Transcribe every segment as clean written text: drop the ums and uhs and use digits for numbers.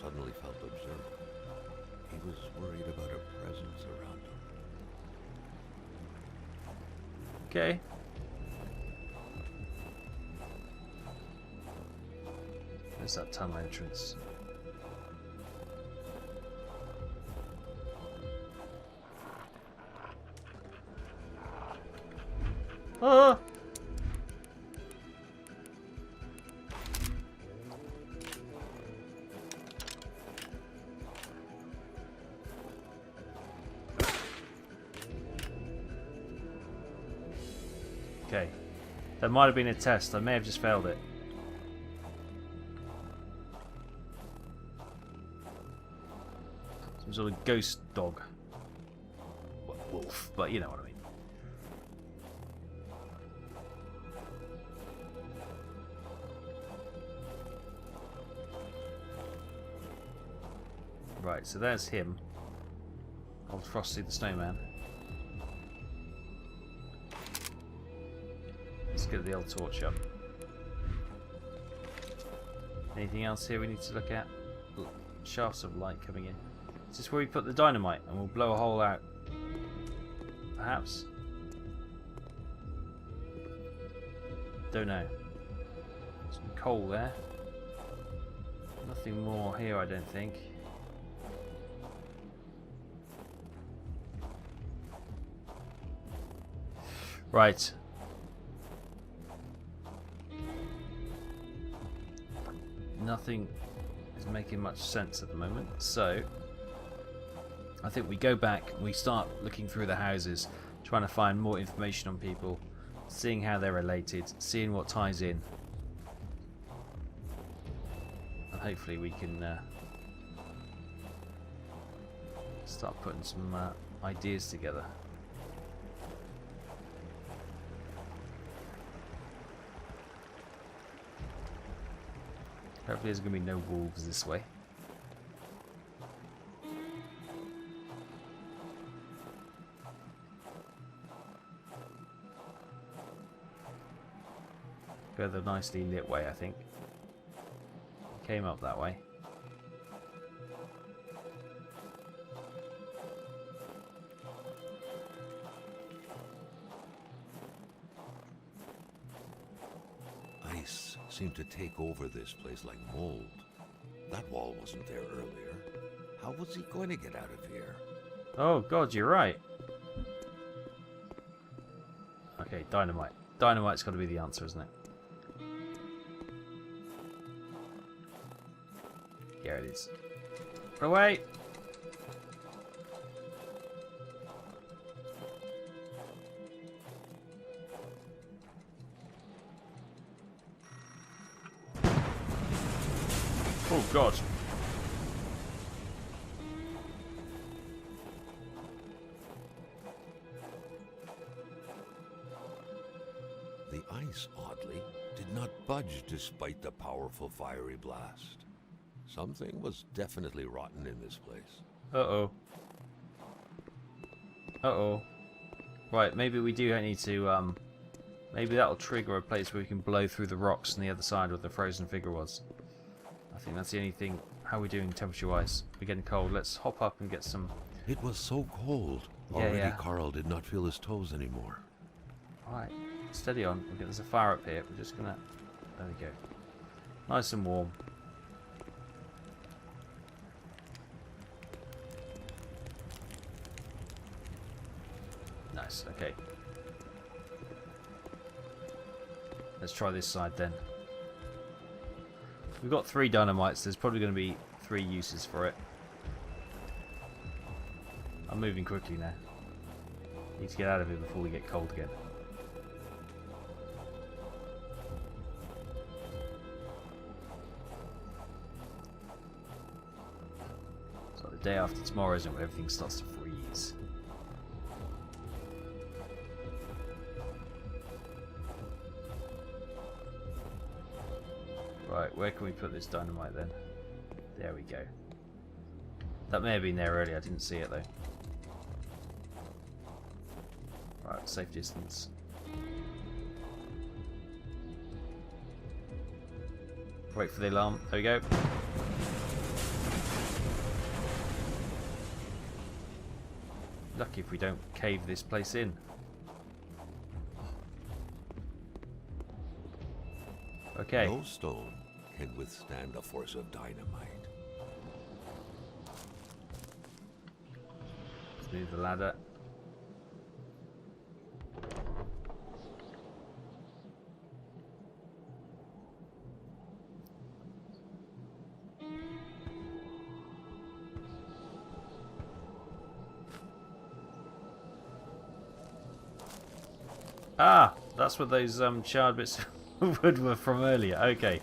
suddenly felt observed. He was worried about a presence around him. Okay. There's that tunnel entrance. Ah! Okay. That might have been a test. I may have just failed it. Some sort of ghost dog. Well, wolf, but you know what I mean. Right, so there's him. Old Frosty the Snowman. Let's get the old torch up. Anything else here we need to look at? Look, shafts of light coming in. Is this where we put the dynamite and we'll blow a hole out? Perhaps? Don't know. Some coal there. Nothing more here, I don't think. Right. Nothing is making much sense at the moment, so I think we go back and we start looking through the houses, trying to find more information on people, seeing how they're related, seeing what ties in, and hopefully we can start putting some ideas together. Hopefully there's going to be no wolves this way. Go the nicely lit way, I think. Came up that way. Ice seemed to take over this place like mold. That wall wasn't there earlier. How was he going to get out of here? Oh god, you're right. Okay, dynamite. Dynamite's got to be the answer, isn't it? Here it is. Run away! Oh god. The ice, oddly, did not budge despite the powerful fiery blast. Something was definitely rotten in this place. Uh-oh. Uh-oh. Right, maybe we do need to, maybe that'll trigger a place where we can blow through the rocks on the other side where the frozen figure was. I think that's the only thing. How are we doing temperature-wise? We're getting cold. Let's hop up and get some... It was so cold. Yeah, Already yeah. Carl did not feel his toes anymore. Alright, steady on. Okay, there's a fire up here. We're just gonna... There we go. Nice and warm. Nice, okay. Let's try this side then. We've got 3 dynamites. There's probably going to be 3 uses for it. I'm moving quickly now. Need to get out of here before we get cold again. So the day after tomorrow isn't when everything starts to freeze. Right, where can we put this dynamite then? There we go. That may have been there earlier, I didn't see it though. Right, safe distance. Wait for the alarm. There we go. Lucky if we don't cave this place in. Okay. No stone can withstand the force of dynamite. Let's move the ladder. Ah, that's what those charred bits of wood were from earlier. Okay,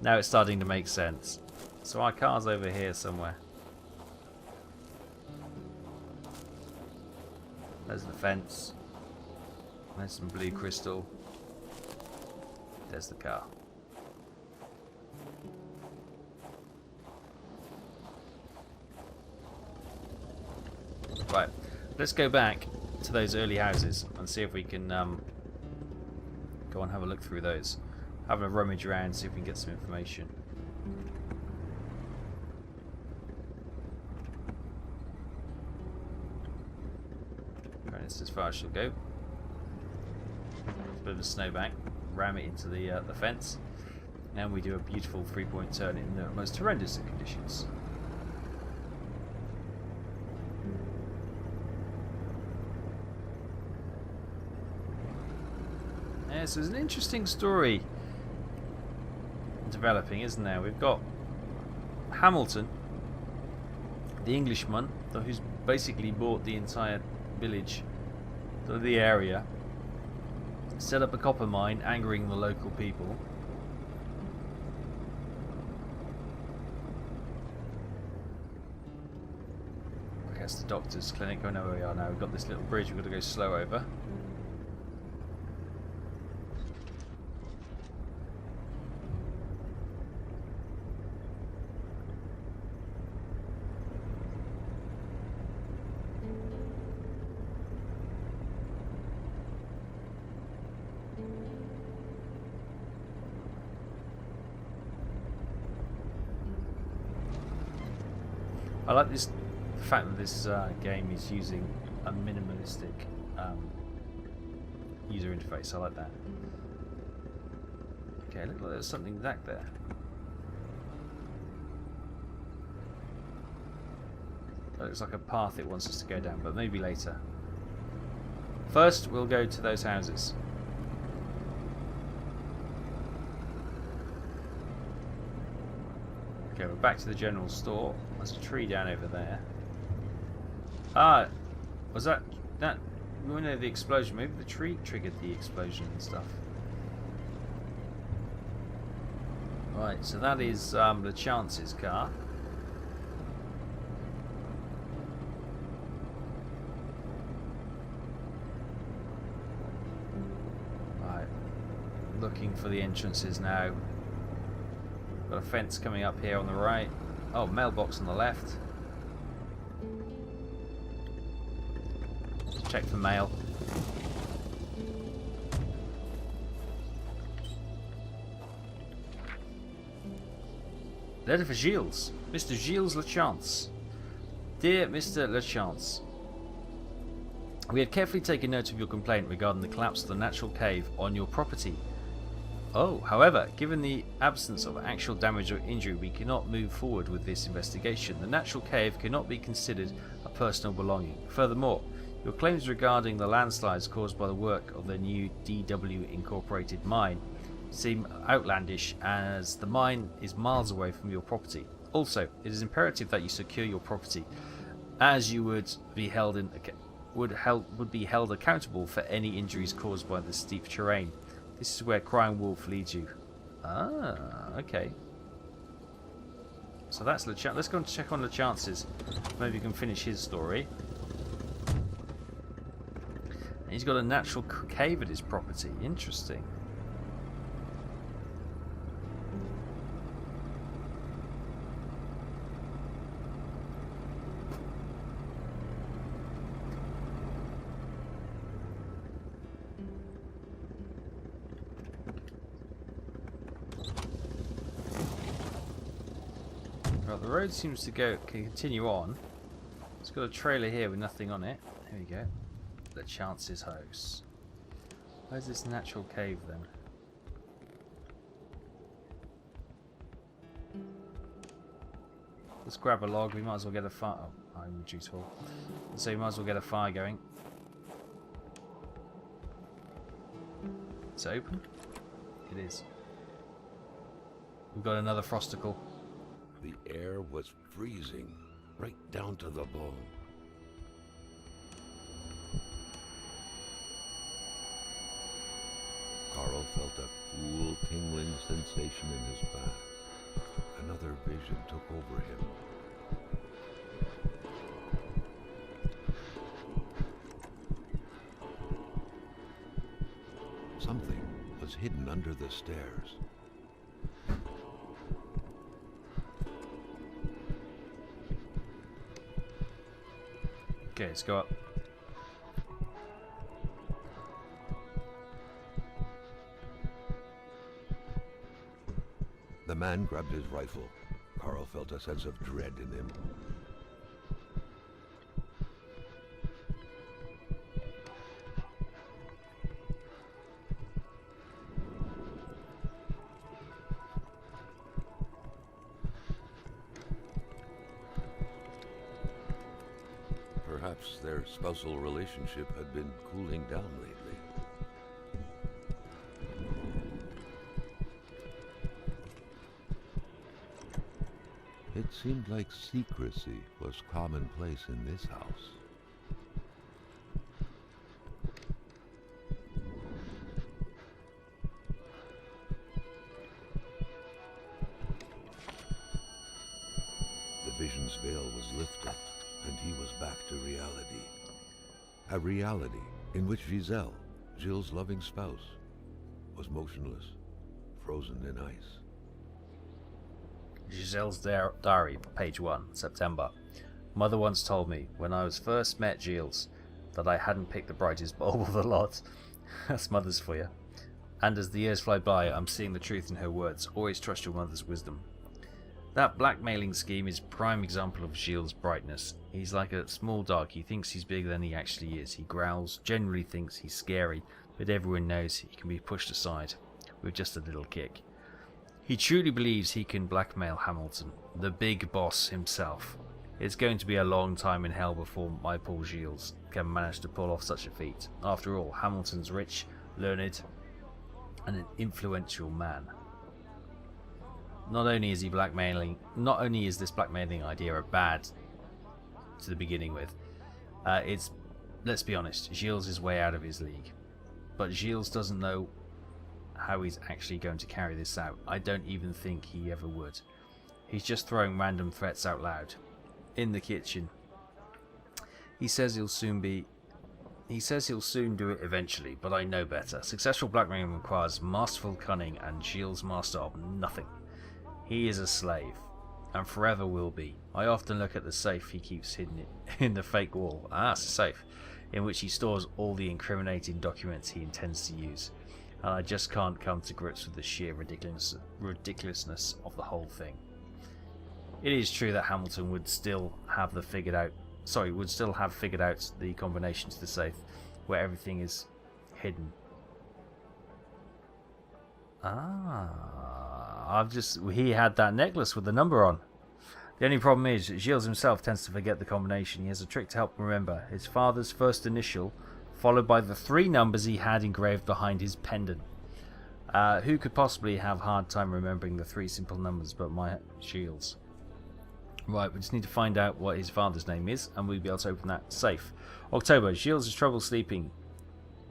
now it's starting to make sense. So our car's over here somewhere. There's the fence. There's some blue crystal. There's the car. Right, let's go back to those early houses and see if we can go and have a look through those. Have a rummage around, see if we can get some information. Right, that's as far as she'll go. It's a bit of a snowbank. Ram it into the fence, and we do a beautiful 3-point turn in the most horrendous of conditions. Yeah, so there's an interesting story developing, isn't there? We've got Hamilton, the Englishman, who's basically bought the entire village, the area, set up a copper mine, angering the local people. I guess the doctor's clinic. I know where we are now. We've got this little bridge we've got to go slow over. I like this the fact that this game is using a minimalistic user interface. I like that. Okay, look like there's something back there. That looks like a path it wants us to go down, but maybe later. First, we'll go to those houses. Okay, we're back to the general store. There's a tree down over there. Ah, was that we know the explosion? Maybe the tree triggered the explosion and stuff. Right, so that is the Chance's car. Right, looking for the entrances now. Got a fence coming up here on the right. Oh, mailbox on the left. Let's check for mail. Letter for Gilles. Mr. Gilles Lachance. Dear Mr. Lachance, we had carefully taken note of your complaint regarding the collapse of the natural cave on your property. Oh, however, given the absence of actual damage or injury, we cannot move forward with this investigation. The natural cave cannot be considered a personal belonging. Furthermore, your claims regarding the landslides caused by the work of the new DW Incorporated mine seem outlandish, as the mine is miles away from your property. Also, it is imperative that you secure your property, as you would be held accountable for any injuries caused by the steep terrain. This is where Crying Wolf leads you. Ah, okay. So that's LeChance. Let's go and check on LeChance's. Maybe we can finish his story. And he's got a natural cave at his property. Interesting. The road seems to continue on, so It's got a trailer here with nothing on it. Here we go. The Chance's house. Where's this natural cave then? Let's grab a log. We might as well get a fire. Oh, I'm reduced full. So we might as well get a fire going. Is it open? It is. We've got another frosticle. The air was freezing, right down to the bone. Carl felt a cool, tingling sensation in his back. Another vision took over him. Something was hidden under the stairs. Okay, let's go up. The man grabbed his rifle. Carl felt a sense of dread in him. Perhaps their spousal relationship had been cooling down lately. It seemed like secrecy was commonplace in this house. The vision's veil was lifted, and he was back to reality. A reality in which Giselle, Gilles' loving spouse, was motionless, frozen in ice. Giselle's diary, page 1, September. Mother once told me, when I was first met Gilles, that I hadn't picked the brightest bulb of the lot. That's Mother's for you. And as the years fly by, I'm seeing the truth in her words. Always trust your mother's wisdom. That blackmailing scheme is prime example of Gilles' brightness. He's like a small dog. He thinks he's bigger than he actually is. He growls, generally thinks he's scary, but everyone knows he can be pushed aside with just a little kick. He truly believes he can blackmail Hamilton, the big boss himself. It's going to be a long time in hell before my poor Gilles can manage to pull off such a feat. After all, Hamilton's rich, learned, and an influential man. Not only is this blackmailing idea a bad to the beginning with, let's be honest, Gilles is way out of his league. But Gilles doesn't know how he's actually going to carry this out. I don't even think he ever would. He's just throwing random threats out loud. In the kitchen. He says he'll soon do it eventually, but I know better. Successful blackmailing requires masterful cunning, and Gilles' master of nothing. He is a slave, and forever will be. I often look at the safe he keeps hidden in the fake wall. It's a safe, in which he stores all the incriminating documents he intends to use. And I just can't come to grips with the sheer ridiculousness of the whole thing. It is true that Hamilton would still have figured out the combination to the safe, where everything is hidden. He had that necklace with the number on. The only problem is, Gilles himself tends to forget the combination. He has a trick to help him remember. His father's first initial, followed by the 3 numbers he had engraved behind his pendant. Who could possibly have a hard time remembering the 3 simple numbers but my Gilles? Right, we just need to find out what his father's name is, and we'll be able to open that safe. October, Gilles has trouble sleeping.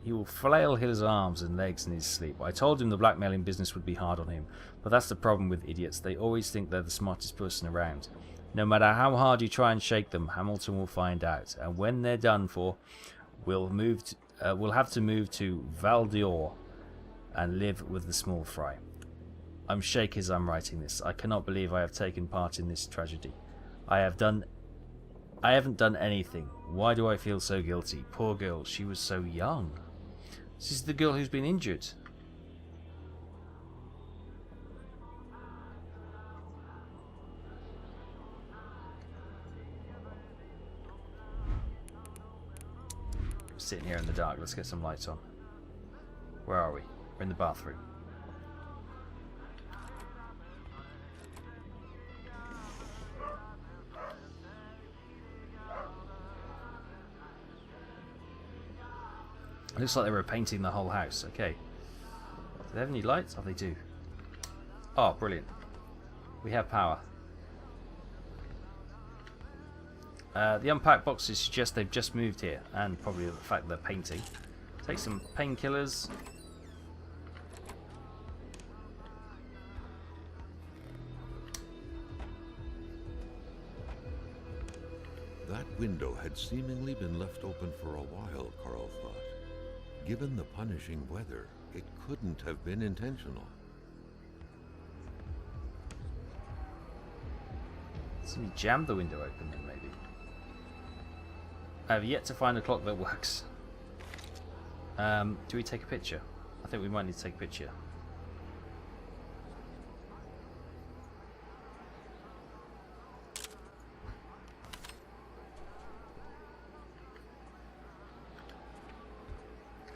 He will flail his arms and legs in his sleep. I told him the blackmailing business would be hard on him, but that's the problem with idiots. They always think they're the smartest person around. No matter how hard you try and shake them, Hamilton will find out, and when they're done for, we'll have to move to Val d'Or and live with the small fry. I'm shaken as I'm writing this. I cannot believe I have taken part in this tragedy. I haven't done anything. Why do I feel so guilty? Poor girl, she was so young. This is the girl who's been injured. sitting here in the dark. Let's get some lights on. Where are we? We're in the bathroom. Looks like they were painting the whole house. Okay. Do they have any lights? Oh, they do. Oh, brilliant. We have power. The unpacked boxes suggest they've just moved here, and probably the fact they're painting. Take some painkillers. That window had seemingly been left open for a while, Carl thought. Given the punishing weather, it couldn't have been intentional. Somebody jammed the window open then, maybe. I have yet to find a clock that works. Do we take a picture? I think we might need to take a picture.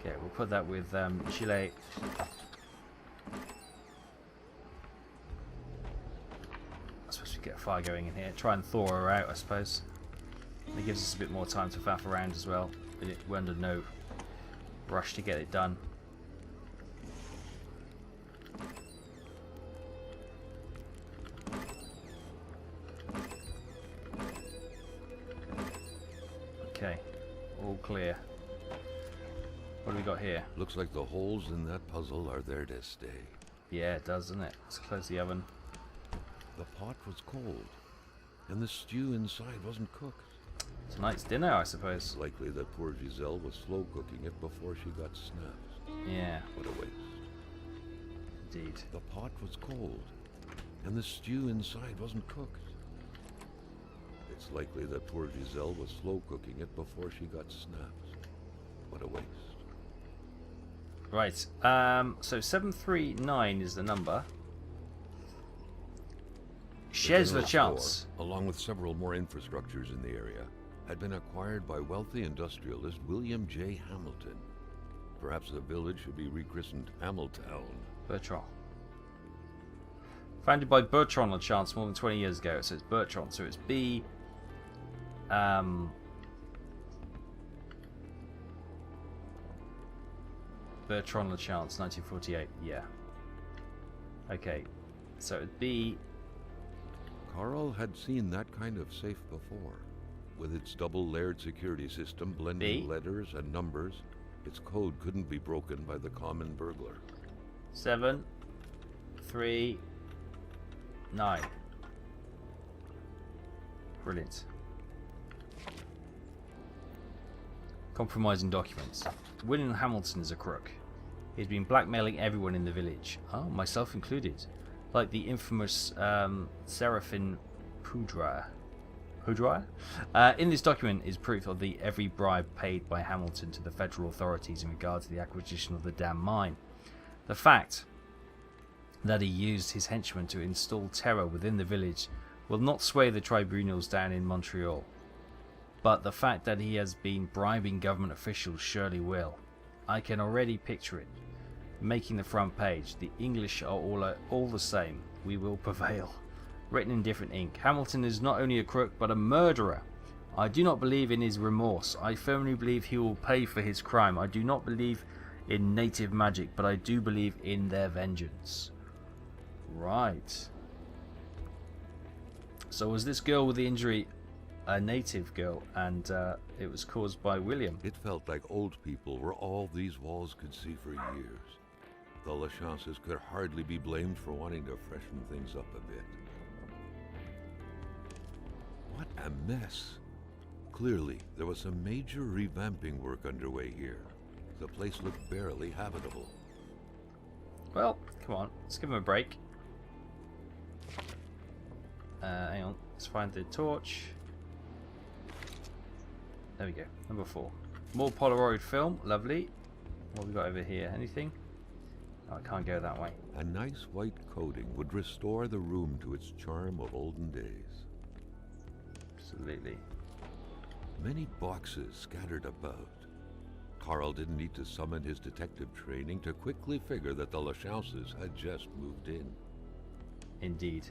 Okay, we'll put that with Chile. I suppose we get a fire going in here. Try and thaw her out, I suppose. It gives us a bit more time to faff around as well. We're under no rush to get it done. Okay, all clear. What do we got here? Looks like the holes in that puzzle are there to stay. Yeah, it does, doesn't it? Let's close the oven. The pot was cold, and the stew inside wasn't cooked. Tonight's dinner, I suppose. It's likely that poor Giselle was slow cooking it before she got snapped. Yeah. What a waste. Indeed. The pot was cold, and the stew inside wasn't cooked. It's likely that poor Giselle was slow cooking it before she got snapped. What a waste. Right. So 739 is the number. Shares the chance. Store, along with several more infrastructures in the area, had been acquired by wealthy industrialist William J. Hamilton. Perhaps the village should be rechristened Hamiltown. Bertrand. Founded by Bertrand LaChance more than 20 years ago. So it's Bertrand. So it's B. Bertrand LaChance, 1948. Yeah. Okay. So it'd be. Carl had seen that kind of safe before. With its double-layered security system blending letters and numbers, its code couldn't be broken by the common burglar. 7, 3, 9. Brilliant. Compromising documents. William Hamilton is a crook. He's been blackmailing everyone in the village. Oh, myself included. Like the infamous Seraphin Poudre. In this document is proof of every bribe paid by Hamilton to the federal authorities in regard to the acquisition of the damn mine. The fact that he used his henchmen to install terror within the village will not sway the tribunals down in Montreal. But the fact that he has been bribing government officials surely will. I can already picture it. Making the front page. The English are all the same. We will prevail. Written in different ink. Hamilton is not only a crook, but a murderer. I do not believe in his remorse. I firmly believe he will pay for his crime. I do not believe in native magic, but I do believe in their vengeance. Right. So was this girl with the injury a native girl, and it was caused by William? It felt like old people were all these walls could see for years. The LaChances could hardly be blamed for wanting to freshen things up a bit. What a mess. Clearly, there was some major revamping work underway here. The place looked barely habitable. Well, come on, let's give him a break. Hang on, let's find the torch. There we go, number 4. More Polaroid film, lovely. What have we got over here? Anything? Oh, I can't go that way. A nice white coating would restore the room to its charm of olden days. Absolutely. Many boxes scattered about. Carl didn't need to summon his detective training to quickly figure that the Lachauses had just moved in. Indeed.